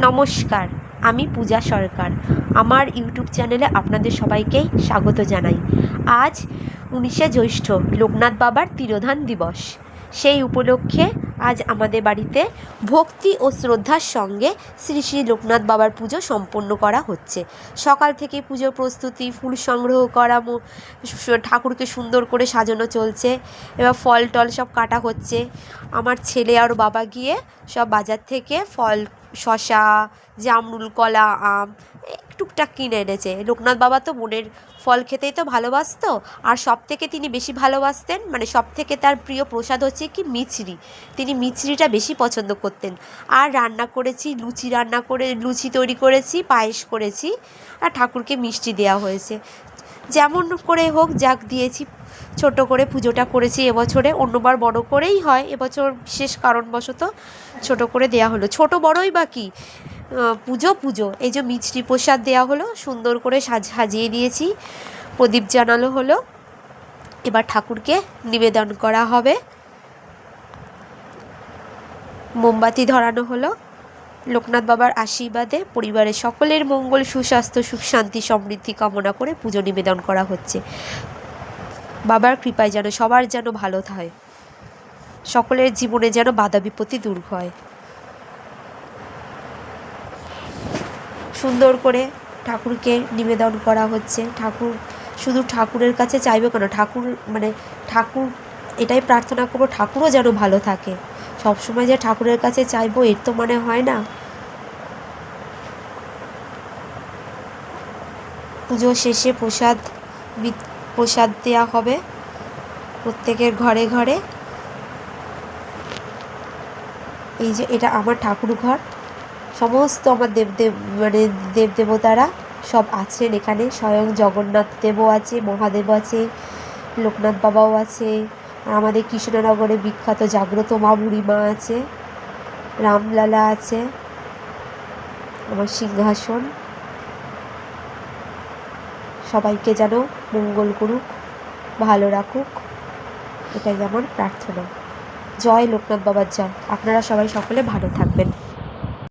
নমস্কার, আমি পূজা সরকার। আমার ইউটিউব চ্যানেলে আপনাদের সবাইকেই স্বাগত জানাই। আজ 19শে জ্যৈষ্ঠ, লোকনাথ বাবার তিরোধান দিবস। সেই উপলক্ষে আজ আমাদের বাড়িতে ভক্তি ও শ্রদ্ধার সঙ্গে শ্রী শ্রী লোকনাথ বাবার পুজো সম্পন্ন করা হচ্ছে। সকাল থেকে পুজোর প্রস্তুতি, ফুল সংগ্রহ করা, ঠাকুরকে সুন্দর করে সাজানো চলছে। এবার ফল টল সব কাটা হচ্ছে। আমার ছেলে আর বাবা গিয়ে সব বাজার থেকে ফল, শসা, জামরুল, কলা, আম টুকটাক কিনে এনেছে। লোকনাথ বাবা তো মনের ফল খেতেই তো ভালোবাসতো। আর সব থেকে তিনি বেশি ভালোবাসতেন, মানে সব থেকে তার প্রিয় প্রসাদ হচ্ছে কি মিছরি। তিনি মিছরিটা বেশি পছন্দ করতেন। আর রান্না করেছি, লুচি তৈরি করেছি, পায়েস করেছি, আর ঠাকুরকে মিষ্টি দেওয়া হয়েছে। যেমন করে হোক যাক দিয়েছি, ছোট করে পুজোটা করেছি এবছরে। অন্যবার বড় করেই হয়, এবছর বিশেষ কারণবশত ছোট করে দেয়া হলো। ছোট বড়ই বা কী, পুজো। এই যে মিষ্টি প্রসাদ দেওয়া হলো, সুন্দর করে সাজিয়ে দিয়েছি, প্রদীপ জানানো হলো। এবার ঠাকুরকে নিবেদন করা হবে, মোমবাতি ধরানো হলো। লোকনাথ বাবার আশীর্বাদে পরিবারের সকলের মঙ্গল, সুস্বাস্থ্য, সুখ শান্তি, সমৃদ্ধি কামনা করে পুজো নিবেদন করা হচ্ছে। বাবার কৃপায় যেন সবার যেন ভালো হয়, সকলের জীবনে যেন বাধা বিপত্তি দূর হয়। সুন্দর করে ঠাকুরকে নিবেদন করা হচ্ছে। শুধু ঠাকুরের কাছে চাইবে কেন, ঠাকুর এটাই প্রার্থনা করবো ঠাকুরও যেন ভালো থাকে। সবসময় যে ঠাকুরের কাছে চাইবো এর তো মানে হয় না। পুজো শেষে প্রসাদ দেওয়া হবে প্রত্যেকের ঘরে ঘরে। এই যে এটা আমার ঠাকুর ঘর, সমস্ত আমার দেবদেবতারা সব আছেন এখানে। স্বয়ং জগন্নাথ দেবও আছে, মহাদেব আছে, লোকনাথ বাবাও আছে, আর আমাদের কৃষ্ণনগরে বিখ্যাত জাগ্রত মা বুড়িমা আছে, রামলালা আছে, আমার সিংহাসন। সবাইকে যেন মঙ্গল করুক, ভালো রাখুক, এটাই আমার প্রার্থনা। জয় লোকনাথ বাবার জয়। আপনারা সবাই সকলে ভালো থাকবেন।